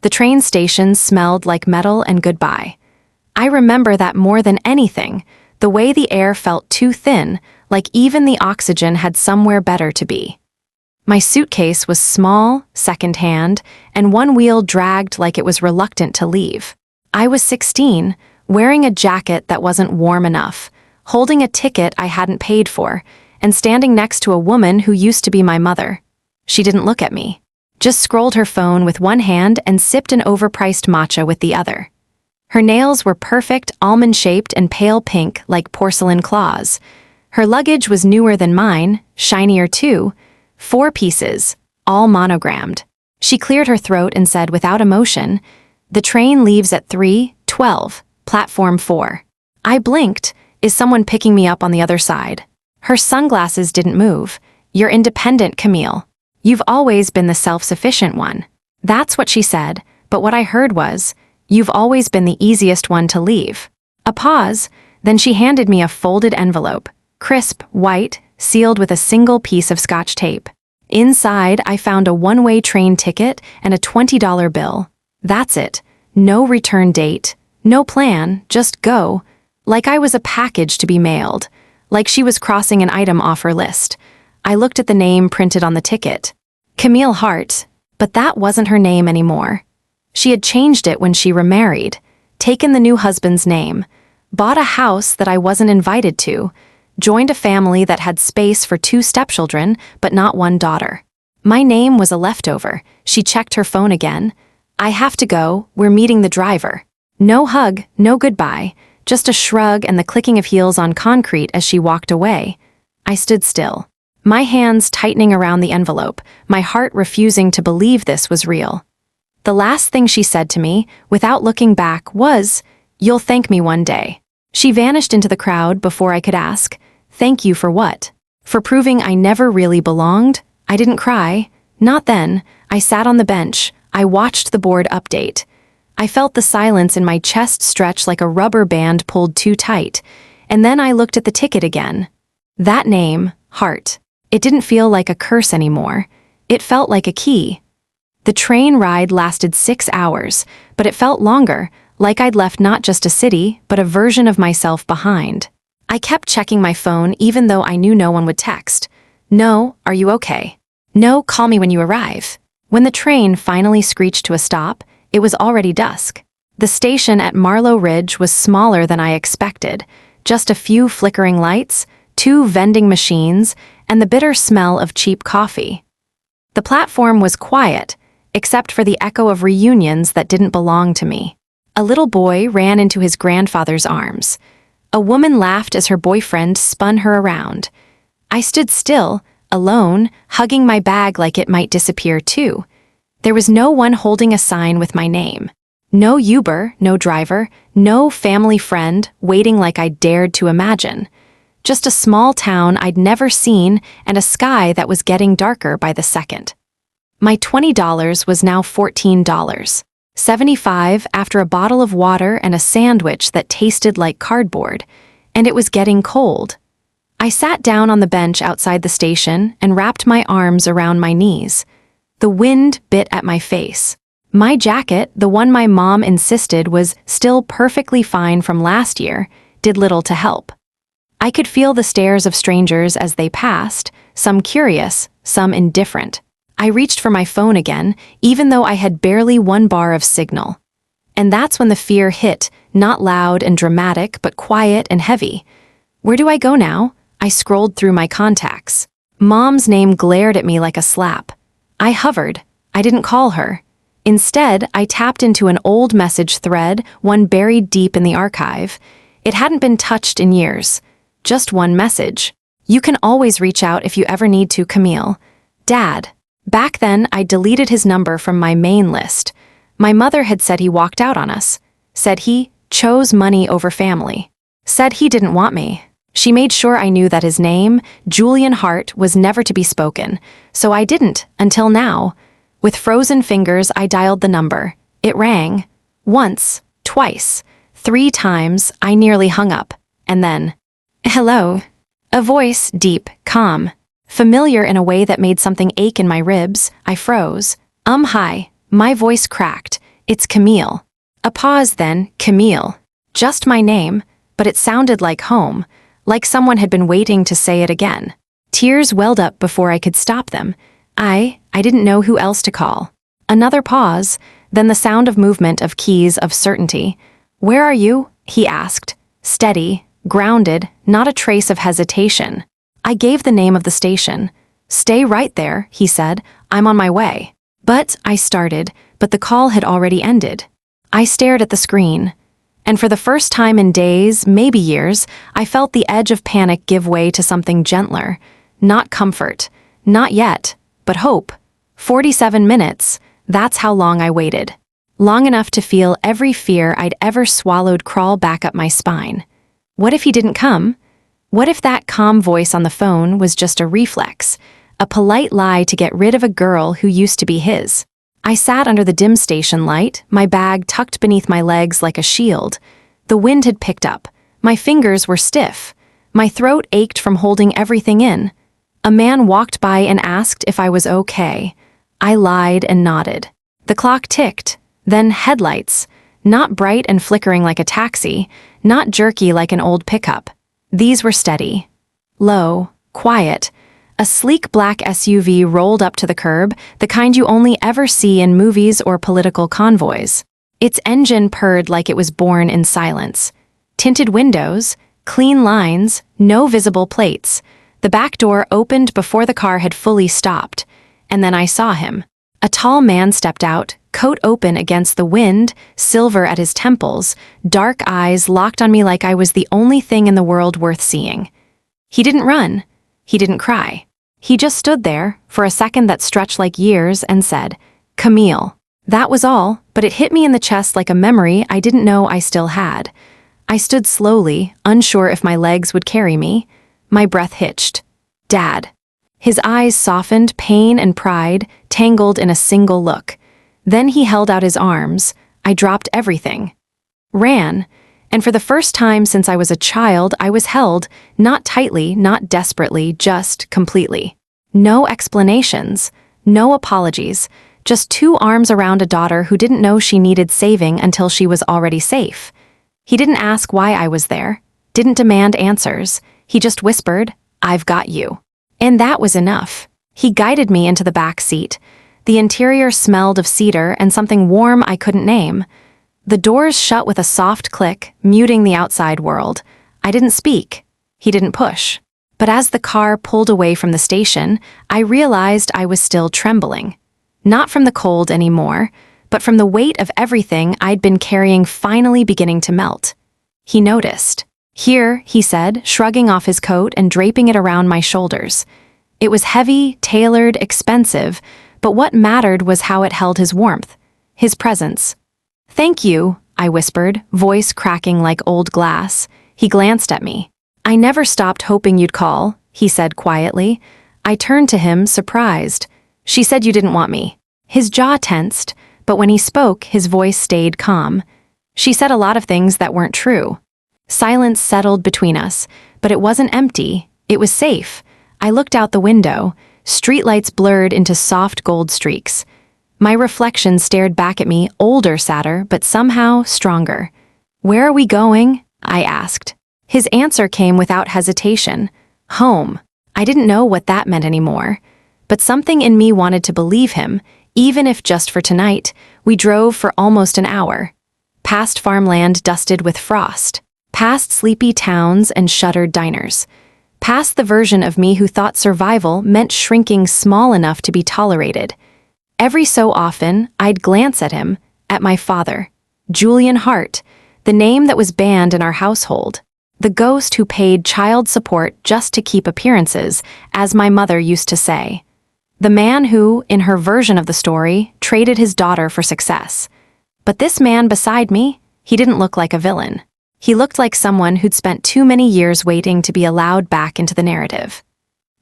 The train station smelled like metal and goodbye. I remember that more than anything, the way the air felt too thin, like even the oxygen had somewhere better to be. My suitcase was small, secondhand, and one wheel dragged like it was reluctant to leave. I was 16, wearing a jacket that wasn't warm enough, holding a ticket I hadn't paid for, and standing next to a woman who used to be my mother. She didn't look at me, just scrolled her phone with one hand and sipped an overpriced matcha with the other. Her nails were perfect, almond-shaped and pale pink like porcelain claws. Her luggage was newer than mine, shinier too, 4 pieces, all monogrammed. She cleared her throat and said without emotion, "The train leaves at 3:12, platform 4. I blinked. Is someone picking me up on the other side? Her sunglasses didn't move. "You're independent, Camille. You've always been the self-sufficient one." That's what she said, but what I heard was, "You've always been the easiest one to leave." A pause, then she handed me a folded envelope, crisp, white, sealed with a single piece of Scotch tape. Inside, I found a one-way train ticket and a $20 bill. That's it. No return date, no plan, just go. Like I was a package to be mailed. Like she was crossing an item off her list. I looked at the name printed on the ticket. Camille Hart, but that wasn't her name anymore. She had changed it when she remarried, taken the new husband's name, bought a house that I wasn't invited to, joined a family that had space for 2 stepchildren but not 1 daughter. My name was a leftover. She checked her phone again. "I have to go, we're meeting the driver." No hug, no goodbye, just a shrug and the clicking of heels on concrete as she walked away. I stood still, my hands tightening around the envelope, my heart refusing to believe this was real. The last thing she said to me, without looking back, was, "You'll thank me one day." She vanished into the crowd before I could ask, "Thank you for what?" For proving I never really belonged? I didn't cry. Not then. I sat on the bench. I watched the board update. I felt the silence in my chest stretch like a rubber band pulled too tight. And then I looked at the ticket again. That name, Hart. It didn't feel like a curse anymore. It felt like a key. The train ride lasted 6 hours, but it felt longer, like I'd left not just a city, but a version of myself behind. I kept checking my phone even though I knew no one would text. "No, are you okay?" "No, call me when you arrive." When the train finally screeched to a stop, it was already dusk. The station at Marlow Ridge was smaller than I expected, just a few flickering lights, 2 vending machines, and the bitter smell of cheap coffee. The platform was quiet, except for the echo of reunions that didn't belong to me. A little boy ran into his grandfather's arms. A woman laughed as her boyfriend spun her around. I stood still, alone, hugging my bag like it might disappear too. There was no one holding a sign with my name. No Uber, no driver, no family friend waiting like I dared to imagine. Just a small town I'd never seen and a sky that was getting darker by the second. My $20 was now $14. 75 after a bottle of water and a sandwich that tasted like cardboard, and it was getting cold. I sat down on the bench outside the station and wrapped my arms around my knees. The wind bit at my face. My jacket, the one my mom insisted was still perfectly fine from last year, did little to help. I could feel the stares of strangers as they passed, some curious, some indifferent. I reached for my phone again, even though I had barely 1 bar of signal. And that's when the fear hit, not loud and dramatic, but quiet and heavy. Where do I go now? I scrolled through my contacts. Mom's name glared at me like a slap. I hovered. I didn't call her. Instead, I tapped into an old message thread, one buried deep in the archive. It hadn't been touched in years. Just one message. "You can always reach out if you ever need to, Camille. Dad." Back then, I deleted his number from my main list. My mother had said he walked out on us. Said he chose money over family. Said he didn't want me. She made sure I knew that his name, Julian Hart, was never to be spoken, so I didn't, until now. With frozen fingers, I dialed the number. It rang. Once, twice, 3 times, I nearly hung up. And then, "Hello." A voice, deep, calm, familiar in a way that made something ache in my ribs. I froze. Hi. My voice cracked. It's Camille. A pause then, Camille. Just my name, but it sounded like home, like someone had been waiting to say it again. Tears welled up before I could stop them. I didn't know who else to call. Another pause, then the sound of movement of keys of certainty. "Where are you?" he asked. Steady, grounded, not a trace of hesitation. I gave the name of the station. "Stay right there," he said. "I'm on my way." But I started, but the call had already ended. I stared at the screen. And for the first time in days, maybe years, I felt the edge of panic give way to something gentler. Not comfort. Not yet. But hope. 47 minutes. That's how long I waited. Long enough to feel every fear I'd ever swallowed crawl back up my spine. What if he didn't come? What if that calm voice on the phone was just a reflex? A polite lie to get rid of a girl who used to be his? I sat under the dim station light, my bag tucked beneath my legs like a shield. The wind had picked up. My fingers were stiff. My throat ached from holding everything in. A man walked by and asked if I was okay. I lied and nodded. The clock ticked. Then headlights. Not bright and flickering like a taxi, not jerky like an old pickup. These were steady. Low, quiet. A sleek black SUV rolled up to the curb, the kind you only ever see in movies or political convoys. Its engine purred like it was born in silence. Tinted windows, clean lines, no visible plates. The back door opened before the car had fully stopped. And then I saw him. A tall man stepped out, coat open against the wind, silver at his temples, dark eyes locked on me like I was the only thing in the world worth seeing. He didn't run. He didn't cry. He just stood there, for a second that stretched like years, and said, "Camille." That was all, but it hit me in the chest like a memory I didn't know I still had. I stood slowly, unsure if my legs would carry me. My breath hitched. "Dad." His eyes softened, pain and pride, tangled in a single look. Then he held out his arms. I dropped everything. Ran. And for the first time since I was a child, I was held, not tightly, not desperately, just completely. No explanations, no apologies, just two arms around a daughter who didn't know she needed saving until she was already safe. He didn't ask why I was there, didn't demand answers. He just whispered, "I've got you." And that was enough. He guided me into the back seat. The interior smelled of cedar and something warm I couldn't name. The doors shut with a soft click, muting the outside world. I didn't speak. He didn't push. But as the car pulled away from the station, I realized I was still trembling. Not from the cold anymore, but from the weight of everything I'd been carrying finally beginning to melt. He noticed. "Here," he said, shrugging off his coat and draping it around my shoulders. It was heavy, tailored, expensive, but what mattered was how it held his warmth, his presence. "Thank you," I whispered, voice cracking like old glass. He glanced at me. "I never stopped hoping you'd call," he said quietly. I turned to him, surprised. "She said you didn't want me." His jaw tensed, but when he spoke, his voice stayed calm. "She said a lot of things that weren't true." Silence settled between us, but it wasn't empty. It was safe. I looked out the window. Streetlights blurred into soft gold streaks. My reflection stared back at me, older, sadder, but somehow stronger. "Where are we going?" I asked. His answer came without hesitation. "Home." I didn't know what that meant anymore. But something in me wanted to believe him, even if just for tonight. We drove for almost an hour. Past farmland dusted with frost. Past sleepy towns and shuttered diners. Past the version of me who thought survival meant shrinking small enough to be tolerated. Every so often, I'd glance at him, at my father. Julian Hart, the name that was banned in our household. The ghost who paid child support just to keep appearances, as my mother used to say. The man who, in her version of the story, traded his daughter for success. But this man beside me, he didn't look like a villain. He looked like someone who'd spent too many years waiting to be allowed back into the narrative.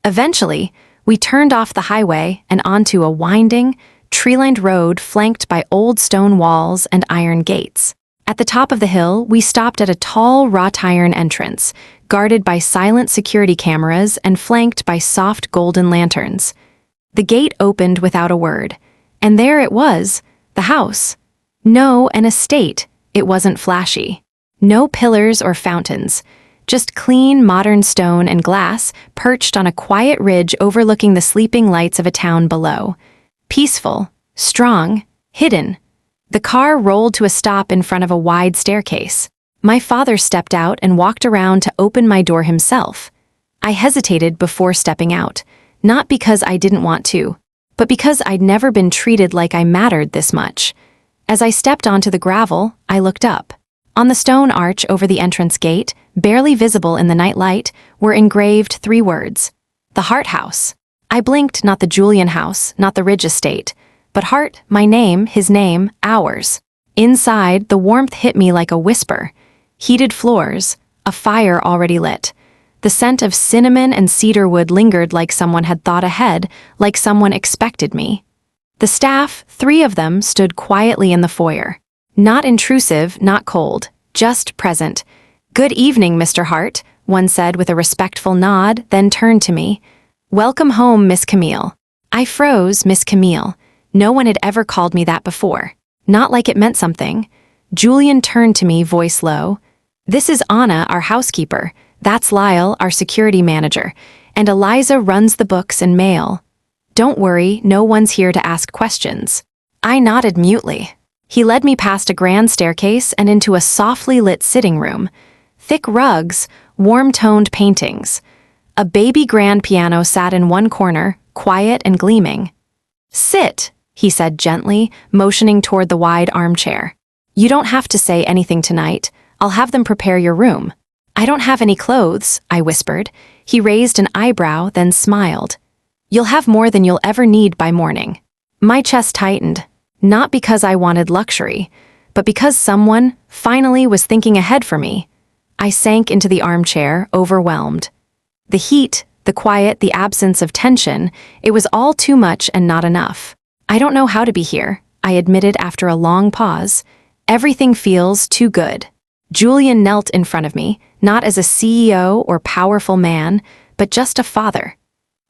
Eventually, we turned off the highway and onto a winding, tree-lined road flanked by old stone walls and iron gates. At the top of the hill, we stopped at a tall wrought iron entrance, guarded by silent security cameras and flanked by soft golden lanterns. The gate opened without a word, and there it was, the house. No, an estate. It wasn't flashy. No pillars or fountains. Just clean, modern stone and glass perched on a quiet ridge overlooking the sleeping lights of a town below. Peaceful, strong, hidden. The car rolled to a stop in front of a wide staircase. My father stepped out and walked around to open my door himself. I hesitated before stepping out, not because I didn't want to, but because I'd never been treated like I mattered this much. As I stepped onto the gravel, I looked up. On the stone arch over the entrance gate, barely visible in the night light, were engraved 3 words. The Hart House. I blinked, not the Julian house, not the Ridge estate, but Hart, my name, his name, ours. Inside, the warmth hit me like a whisper. Heated floors, a fire already lit. The scent of cinnamon and cedarwood lingered like someone had thought ahead, like someone expected me. The staff, 3 of them, stood quietly in the foyer. Not intrusive, not cold, just present. "Good evening, Mr. Hart," one said with a respectful nod, then turned to me. "Welcome home, Miss Camille." I froze, Miss Camille. No one had ever called me that before. Not like it meant something. Julian turned to me, voice low. "This is Anna, our housekeeper. That's Lyle, our security manager. And Eliza runs the books and mail. Don't worry, no one's here to ask questions." I nodded mutely. He led me past a grand staircase and into a softly lit sitting room. Thick rugs, warm-toned paintings. A baby grand piano sat in one corner, quiet and gleaming. "Sit," he said gently, motioning toward the wide armchair. "You don't have to say anything tonight. I'll have them prepare your room." "I don't have any clothes," I whispered. He raised an eyebrow, then smiled. "You'll have more than you'll ever need by morning." My chest tightened, not because I wanted luxury, but because someone, finally, was thinking ahead for me. I sank into the armchair, overwhelmed. The heat, the quiet, the absence of tension, it was all too much and not enough. "I don't know how to be here," I admitted after a long pause. "Everything feels too good." Julian knelt in front of me, not as a CEO or powerful man, but just a father.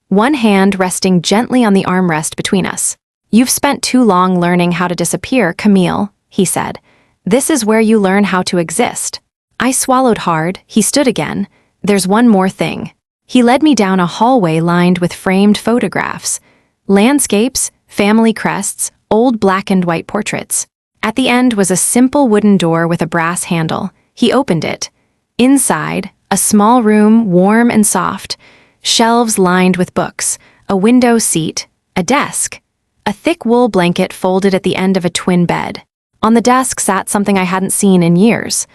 One hand resting gently on the armrest between us. "You've spent too long learning how to disappear, Camille," he said. "This is where you learn how to exist." I swallowed hard. He stood again. "There's one more thing." He led me down a hallway lined with framed photographs. Landscapes, family crests, old black and white portraits. At the end was a simple wooden door with a brass handle. He opened it. Inside, a small room, warm and soft. Shelves lined with books, a window seat, a desk. A thick wool blanket folded at the end of a twin bed. On the desk sat something I hadn't seen in years.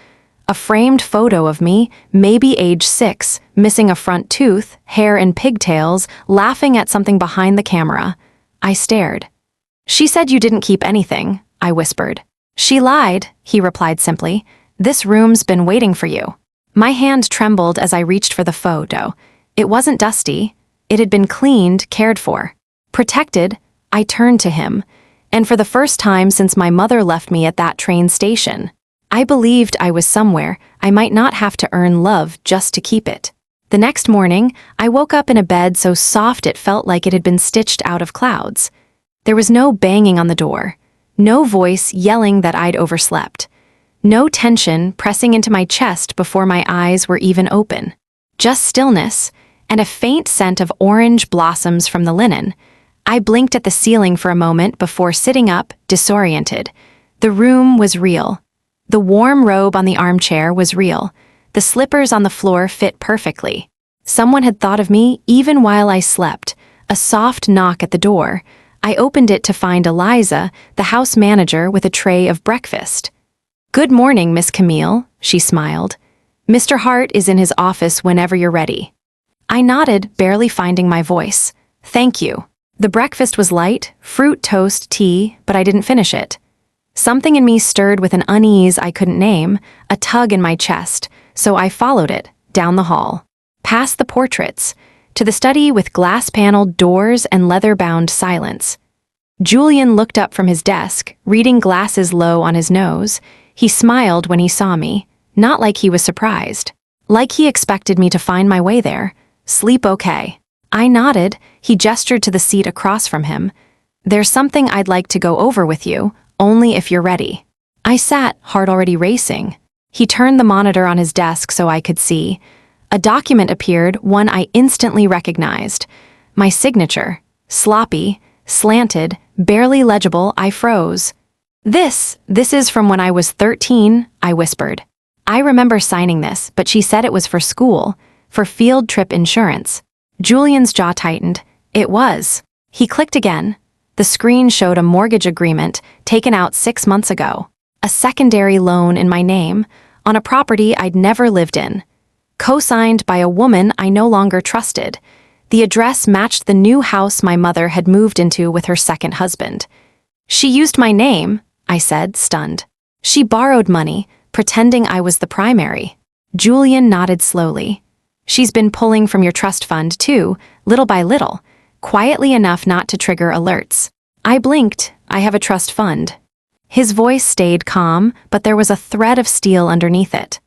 A framed photo of me, maybe age 6, missing a front tooth, hair in pigtails, laughing at something behind the camera. I stared. "She said you didn't keep anything," I whispered. "She lied," he replied simply. "This room's been waiting for you." My hand trembled as I reached for the photo. It wasn't dusty. It had been cleaned, cared for. Protected, I turned to him, and for the first time since my mother left me at that train station, I believed I was somewhere I might not have to earn love just to keep it. The next morning, I woke up in a bed so soft it felt like it had been stitched out of clouds. There was no banging on the door, no voice yelling that I'd overslept, no tension pressing into my chest before my eyes were even open. Just stillness, and a faint scent of orange blossoms from the linen. I blinked at the ceiling for a moment before sitting up, disoriented. The room was real. The warm robe on the armchair was real. The slippers on the floor fit perfectly. Someone had thought of me even while I slept. A soft knock at the door. I opened it to find Eliza, the house manager, with a tray of breakfast. "Good morning, Miss Camille," she smiled. "Mr. Hart is in his office whenever you're ready." I nodded, barely finding my voice. "Thank you." The breakfast was light, fruit, toast, tea, but I didn't finish it. Something in me stirred with an unease I couldn't name, a tug in my chest, so I followed it, down the hall. Past the portraits, to the study with glass-paneled doors and leather-bound silence. Julian looked up from his desk, reading glasses low on his nose. He smiled when he saw me, not like he was surprised. Like he expected me to find my way there. "Sleep okay?" I nodded. He gestured to the seat across from him. "There's something I'd like to go over with you, only if you're ready." I sat, heart already racing. He turned the monitor on his desk so I could see. A document appeared, one I instantly recognized. My signature. Sloppy, slanted, barely legible. I froze. This is from when I was 13, I whispered. I remember signing this, but she said it was for school, for field trip insurance. Julian's jaw tightened. It was. He clicked again. The screen showed a mortgage agreement taken out 6 months ago. A secondary loan in my name, on a property I'd never lived in. Co-signed by a woman I no longer trusted. The address matched the new house my mother had moved into with her second husband. She used my name, I said, stunned. She borrowed money, pretending I was the primary. Julian nodded slowly. She's been pulling from your trust fund, too, little by little, quietly enough not to trigger alerts. I blinked. I have a trust fund. His voice stayed calm, but there was a thread of steel underneath it.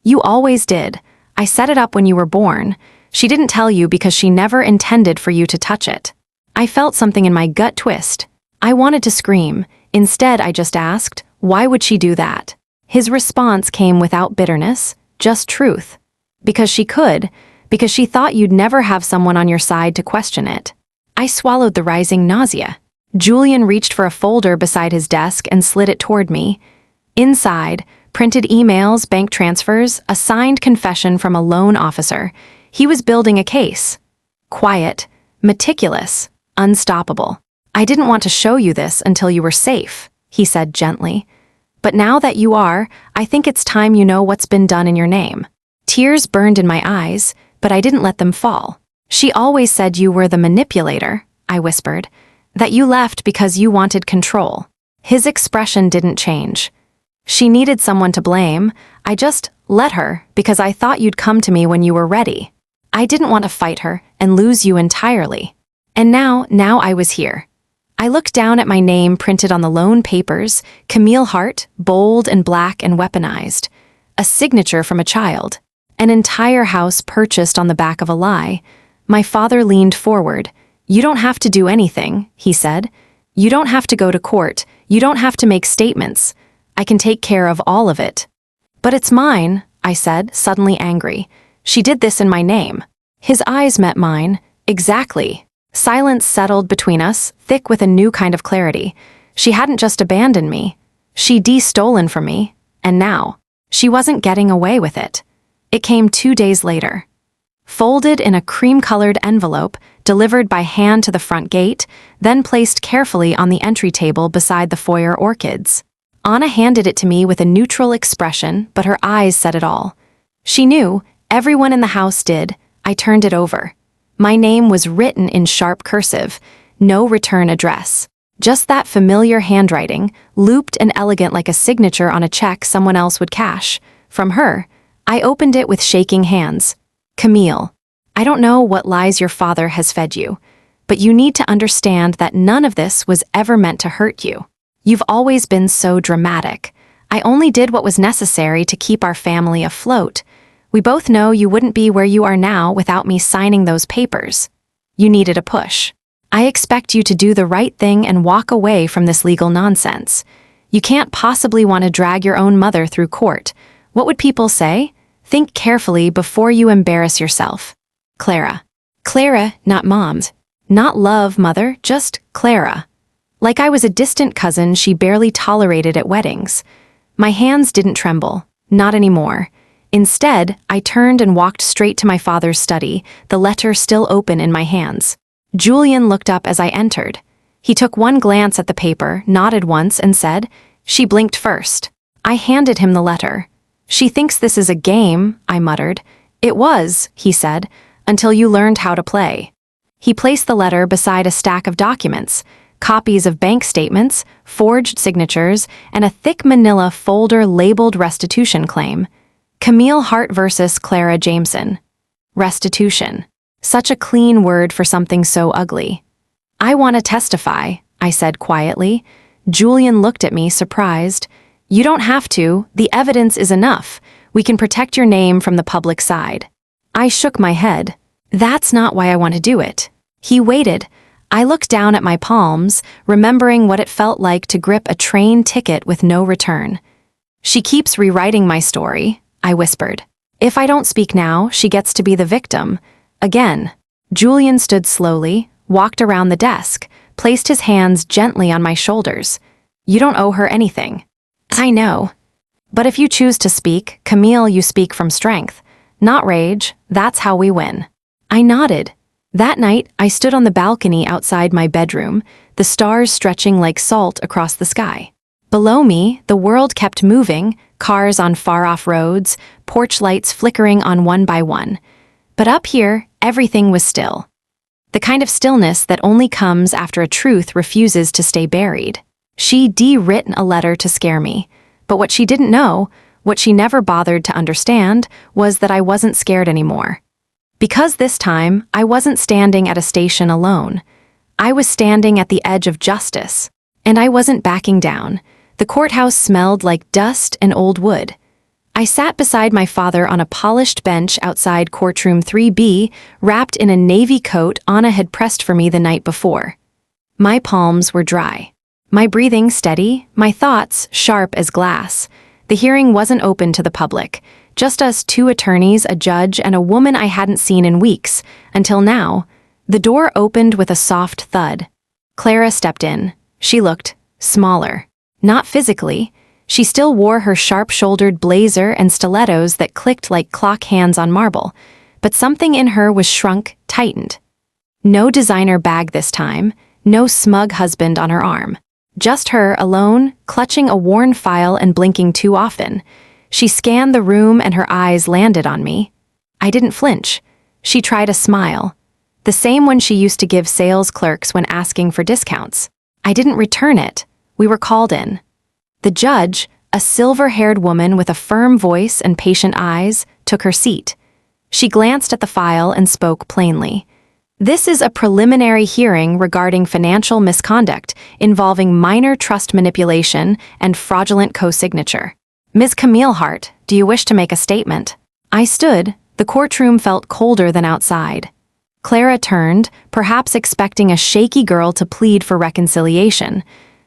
You always did. I set it up when you were born. She didn't tell you because she never intended for you to touch it. I felt something in my gut twist. I wanted to scream. Instead, I just asked, why would she do that? His response came without bitterness, just truth. Because she could, because she thought you'd never have someone on your side to question it. I swallowed the rising nausea. Julian reached for a folder beside his desk and slid it toward me. Inside, printed emails, bank transfers, a signed confession from a loan officer. He was building a case. Quiet, meticulous, unstoppable. I didn't want to show you this until you were safe, he said gently. But now that you are, I think it's time you know what's been done in your name. Tears burned in my eyes, but I didn't let them fall. She always said you were the manipulator, I whispered, that you left because you wanted control. His expression didn't change. She needed someone to blame. I just let her because I thought you'd come to me when you were ready. I didn't want to fight her and lose you entirely. And now I was here. I looked down at my name printed on the loan papers, Camille Hart, bold and black and weaponized. A signature from a child. An entire house purchased on the back of a lie. My father leaned forward. You don't have to do anything, he said. You don't have to go to court. You don't have to make statements. I can take care of all of it. But it's mine, I said, suddenly angry. She did this in my name. His eyes met mine. Exactly. Silence settled between us, thick with a new kind of clarity. She hadn't just abandoned me. She'd stolen from me. And now, she wasn't getting away with it. It came 2 days later. Folded in a cream-colored envelope, delivered by hand to the front gate, then placed carefully on the entry table beside the foyer orchids. Anna handed it to me with a neutral expression, but her eyes said it all. She knew, everyone in the house did. I turned it over. My name was written in sharp cursive, no return address. Just that familiar handwriting, looped and elegant like a signature on a check someone else would cash. From her, I opened it with shaking hands. Camille, I don't know what lies your father has fed you, but you need to understand that none of this was ever meant to hurt you. You've always been so dramatic. I only did what was necessary to keep our family afloat. We both know you wouldn't be where you are now without me signing those papers. You needed a push. I expect you to do the right thing and walk away from this legal nonsense. You can't possibly want to drag your own mother through court. What would people say? Think carefully before you embarrass yourself. Clara. Clara, not Mom's. Not love, mother, just Clara. Like I was a distant cousin she barely tolerated at weddings. My hands didn't tremble. Not anymore. Instead, I turned and walked straight to my father's study, the letter still open in my hands. Julian looked up as I entered. He took one glance at the paper, nodded once, and said, "She blinked first." I handed him the letter. "She thinks this is a game," I muttered. "It was," he said, "until you learned how to play." He placed the letter beside a stack of documents, copies of bank statements, forged signatures, and a thick manila folder labeled restitution claim. Camille Hart versus Clara Jameson. Restitution. Such a clean word for something so ugly. "I want to testify," I said quietly. Julian looked at me, surprised. "You don't have to. The evidence is enough. We can protect your name from the public side." I shook my head. "That's not why I want to do it." He waited. I looked down at my palms, remembering what it felt like to grip a train ticket with no return. She keeps rewriting my story, I whispered. If I don't speak now, she gets to be the victim. Again. Julian stood slowly, walked around the desk, placed his hands gently on my shoulders. You don't owe her anything. I know. But if you choose to speak, Camille, you speak from strength. Not rage, that's how we win. I nodded. That night, I stood on the balcony outside my bedroom, the stars stretching like salt across the sky. Below me, the world kept moving, cars on far-off roads, porch lights flickering on one by one. But up here, everything was still. The kind of stillness that only comes after a truth refuses to stay buried. She'd written a letter to scare me, but what she didn't know, what she never bothered to understand, was that I wasn't scared anymore. Because this time, I wasn't standing at a station alone. I was standing at the edge of justice, and I wasn't backing down. The courthouse smelled like dust and old wood. I sat beside my father on a polished bench outside courtroom 3B, wrapped in a navy coat Anna had pressed for me the night before. My palms were dry. My breathing steady, my thoughts sharp as glass. The hearing wasn't open to the public. Just us two attorneys, a judge, and a woman I hadn't seen in weeks, until now. The door opened with a soft thud. Clara stepped in. She looked smaller. Not physically. She still wore her sharp-shouldered blazer and stilettos that clicked like clock hands on marble, but something in her was shrunk, tightened. No designer bag this time, no smug husband on her arm. Just her, alone, clutching a worn file and blinking too often. She scanned the room and her eyes landed on me. I didn't flinch. She tried a smile. The same one she used to give sales clerks when asking for discounts. I didn't return it. We were called in. The judge, a silver-haired woman with a firm voice and patient eyes, took her seat. She glanced at the file and spoke plainly. This is a preliminary hearing regarding financial misconduct involving minor trust manipulation and fraudulent co-signature. Ms. Camille Hart, do you wish to make a statement? I stood. The courtroom felt colder than outside. Clara turned, perhaps expecting a shaky girl to plead for reconciliation.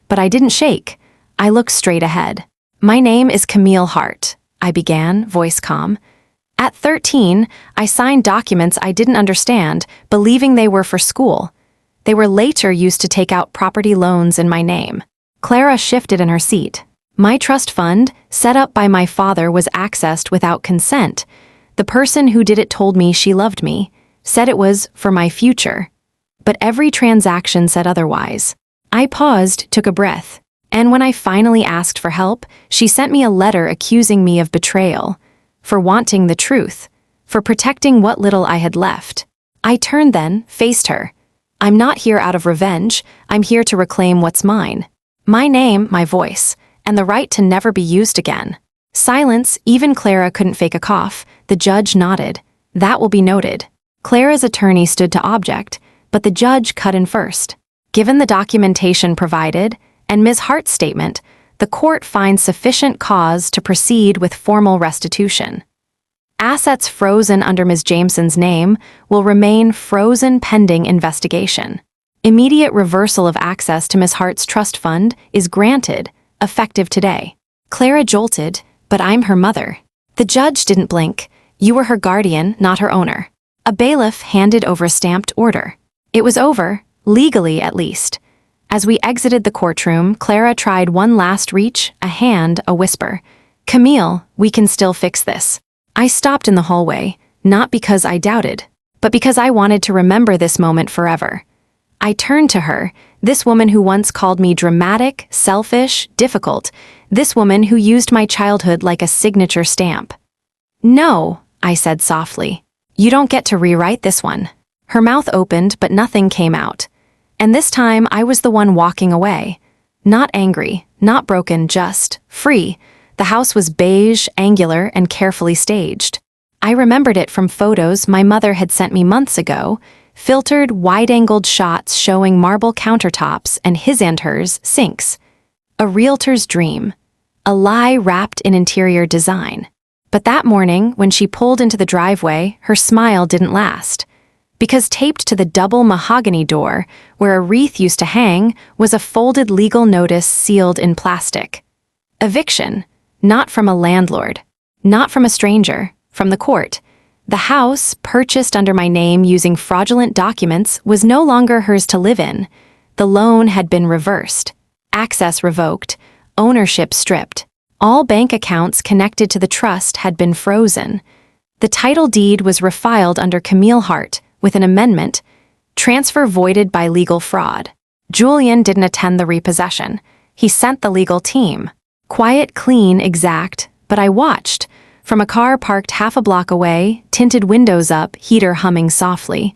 But I didn't shake. I looked straight ahead. My name is Camille Hart, I began, voice calm. At 13, I signed documents I didn't understand, believing they were for school. They were later used to take out property loans in my name. Clara shifted in her seat. My trust fund, set up by my father, was accessed without consent. The person who did it told me she loved me, said it was for my future. But every transaction said otherwise. I paused, took a breath. And when I finally asked for help, she sent me a letter accusing me of betrayal, for wanting the truth, for protecting what little I had left. I turned then, faced her. I'm not here out of revenge, I'm here to reclaim what's mine. My name, my voice, and the right to never be used again. Silence, even Clara couldn't fake a cough. The judge nodded. That will be noted. Clara's attorney stood to object, but the judge cut in first. Given the documentation provided, and Ms. Hart's statement, the court finds sufficient cause to proceed with formal restitution. Assets frozen under Ms. Jameson's name will remain frozen pending investigation. Immediate reversal of access to Ms. Hart's trust fund is granted, effective today. Clara jolted, but I'm her mother. The judge didn't blink. You were her guardian, not her owner. A bailiff handed over a stamped order. It was over, legally at least. As we exited the courtroom, Clara tried one last reach, a hand, a whisper. Camille, we can still fix this. I stopped in the hallway, not because I doubted, but because I wanted to remember this moment forever. I turned to her, this woman who once called me dramatic, selfish, difficult, this woman who used my childhood like a signature stamp. No, I said softly. You don't get to rewrite this one. Her mouth opened, but nothing came out. And this time I was the one walking away. Not angry, not broken, just free. The house was beige, angular, and carefully staged. I remembered it from photos my mother had sent me months ago, filtered, wide-angled shots showing marble countertops and his and hers sinks. A realtor's dream. A lie wrapped in interior design. But that morning, when she pulled into the driveway, her smile didn't last. Because taped to the double mahogany door, where a wreath used to hang, was a folded legal notice sealed in plastic. Eviction, not from a landlord, not from a stranger, from the court. The house, purchased under my name using fraudulent documents, was no longer hers to live in. The loan had been reversed, access revoked, ownership stripped. All bank accounts connected to the trust had been frozen. The title deed was refiled under Camille Hart, with an amendment, transfer voided by legal fraud. Julian didn't attend the repossession. He sent the legal team. Quiet, clean, exact, but I watched. From a car parked half a block away, tinted windows up, heater humming softly.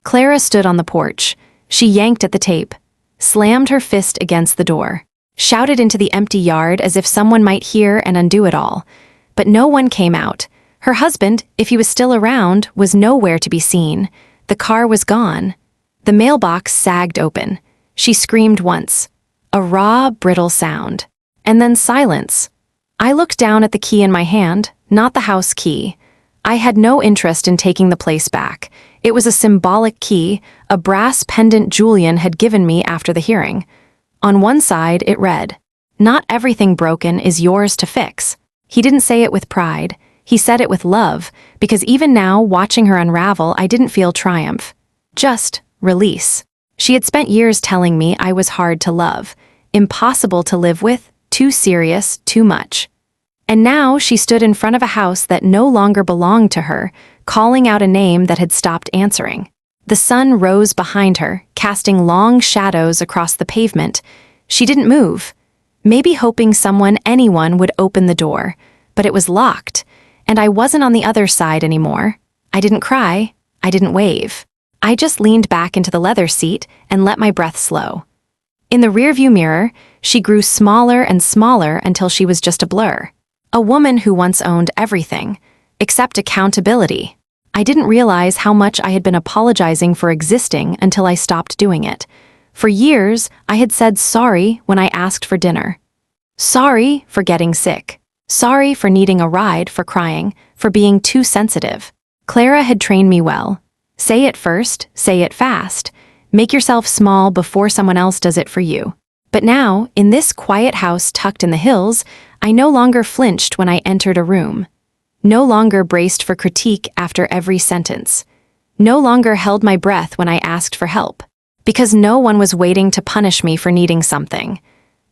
Clara stood on the porch. She yanked at the tape, slammed her fist against the door, shouted into the empty yard as if someone might hear and undo it all. But no one came out. Her husband, if he was still around, was nowhere to be seen. The car was gone. The mailbox sagged open. She screamed once. A raw, brittle sound. And then silence. I looked down at the key in my hand, not the house key. I had no interest in taking the place back. It was a symbolic key, a brass pendant Julian had given me after the hearing. On one side, it read, "Not everything broken is yours to fix." He didn't say it with pride. He said it with love, because even now, watching her unravel, I didn't feel triumph. Just release. She had spent years telling me I was hard to love, impossible to live with, too serious, too much. And now she stood in front of a house that no longer belonged to her, calling out a name that had stopped answering. The sun rose behind her, casting long shadows across the pavement. She didn't move, maybe hoping anyone would open the door, but it was locked. And I wasn't on the other side anymore. I didn't cry. I didn't wave. I just leaned back into the leather seat and let my breath slow. In the rearview mirror, she grew smaller and smaller until she was just a blur. A woman who once owned everything, except accountability. I didn't realize how much I had been apologizing for existing until I stopped doing it. For years, I had said sorry when I asked for dinner. Sorry for getting sick. Sorry for needing a ride, for crying, for being too sensitive. Clara had trained me well. Say it first, say it fast. Make yourself small before someone else does it for you. But now, in this quiet house tucked in the hills, I no longer flinched when I entered a room. No longer braced for critique after every sentence. No longer held my breath when I asked for help. Because no one was waiting to punish me for needing something.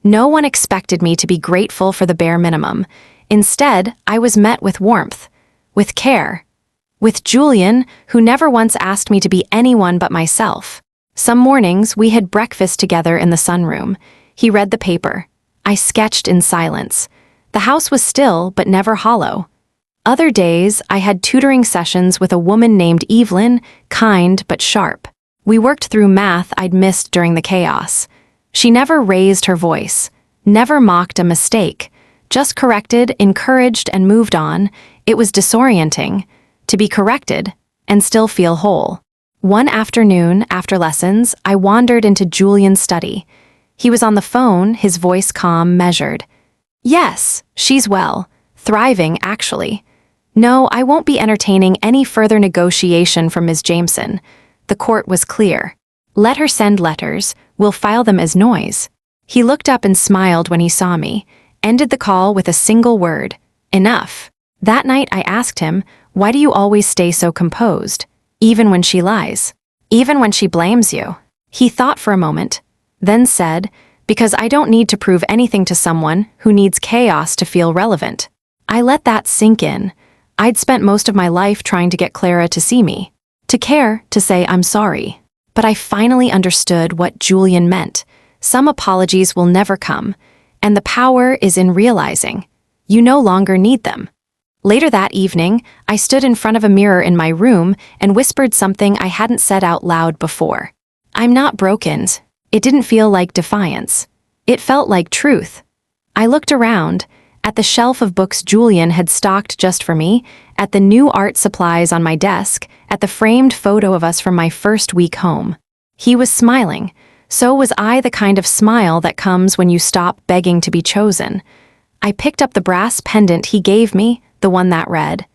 No one expected me to be grateful for the bare minimum. Instead, I was met with warmth, with care, with Julian, who never once asked me to be anyone but myself. Some mornings, we had breakfast together in the sunroom. He read the paper. I sketched in silence. The house was still, but never hollow. Other days, I had tutoring sessions with a woman named Evelyn, kind but sharp. We worked through math I'd missed during the chaos. She never raised her voice, never mocked a mistake, just corrected, encouraged, and moved on. It was disorienting to be corrected and still feel whole. One afternoon, after lessons, I wandered into Julian's study. He was on the phone, his voice calm, measured. "Yes, she's well. Thriving, actually. No, I won't be entertaining any further negotiation from Ms. Jameson. The court was clear. Let her send letters. We'll file them as noise." He looked up and smiled when he saw me, ended the call with a single word, "Enough." That night I asked him, "Why do you always stay so composed? Even when she lies? Even when she blames you?" He thought for a moment, then said, "Because I don't need to prove anything to someone who needs chaos to feel relevant." I let that sink in. I'd spent most of my life trying to get Clara to see me, to care, to say I'm sorry. But I finally understood what Julian meant. Some apologies will never come, and the power is in realizing you no longer need them. Later that evening, I stood in front of a mirror in my room and whispered something I hadn't said out loud before. "I'm not broken." It didn't feel like defiance. It felt like truth. I looked around, at the shelf of books Julian had stocked just for me, at the new art supplies on my desk, at the framed photo of us from my first week home. He was smiling. So was I, the kind of smile that comes when you stop begging to be chosen. I picked up the brass pendant he gave me, the one that read,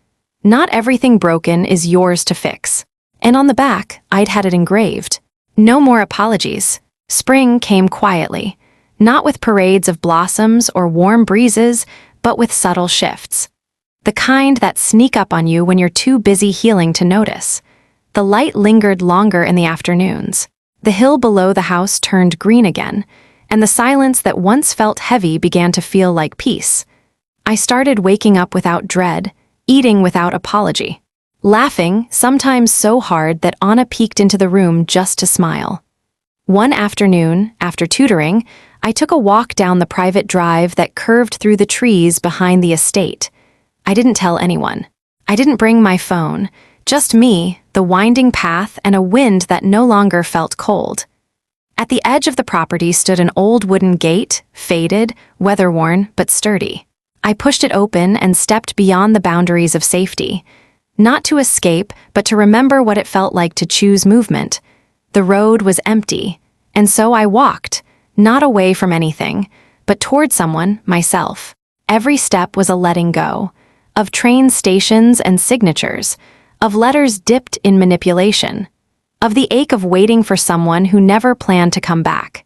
"Not everything broken is yours to fix." and on the back, I'd had it engraved. No more apologies. Spring came quietly, not with parades of blossoms or warm breezes, but with subtle shifts. The kind that sneak up on you when you're too busy healing to notice. The light lingered longer in the afternoons. The hill below the house turned green again, and the silence that once felt heavy began to feel like peace. I started waking up without dread, eating without apology, laughing, sometimes so hard that Anna peeked into the room just to smile. One afternoon, after tutoring, I took a walk down the private drive that curved through the trees behind the estate. I didn't tell anyone. I didn't bring my phone, just me, the winding path, and a wind that no longer felt cold. At the edge of the property stood an old wooden gate, faded, weather-worn, but sturdy. I pushed it open and stepped beyond the boundaries of safety. Not to escape, but to remember what it felt like to choose movement. The road was empty, and so I walked, not away from anything, but toward someone, myself. Every step was a letting go, of train stations and signatures, of letters dipped in manipulation, of the ache of waiting for someone who never planned to come back.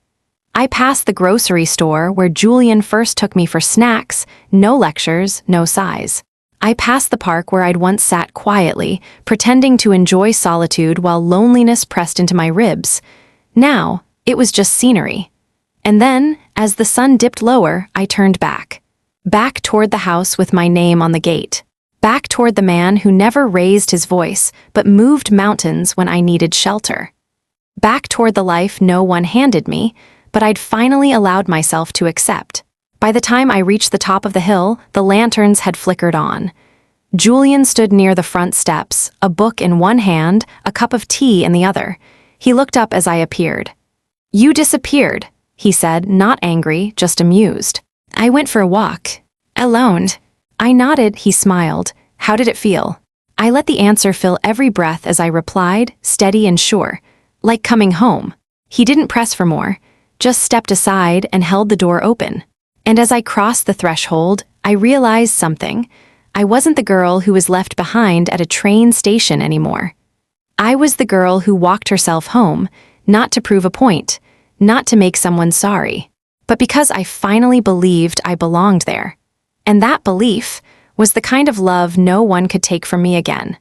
I passed the grocery store where Julian first took me for snacks, no lectures, no sighs. I passed the park where I'd once sat quietly, pretending to enjoy solitude while loneliness pressed into my ribs. Now, it was just scenery. And then, as the sun dipped lower, I turned back. Back toward the house with my name on the gate. Back toward the man who never raised his voice, but moved mountains when I needed shelter. Back toward the life no one handed me, but I'd finally allowed myself to accept. By the time I reached the top of the hill, the lanterns had flickered on. Julian stood near the front steps, a book in one hand, a cup of tea in the other. He looked up as I appeared. "You disappeared," he said, not angry, just amused. "I went for a walk. Alone." I nodded, he smiled. "How did it feel?" I let the answer fill every breath as I replied, steady and sure. "Like coming home." He didn't press for more, just stepped aside and held the door open. And as I crossed the threshold, I realized something. I wasn't the girl who was left behind at a train station anymore. I was the girl who walked herself home, not to prove a point, not to make someone sorry, but because I finally believed I belonged there. And that belief was the kind of love no one could take from me again.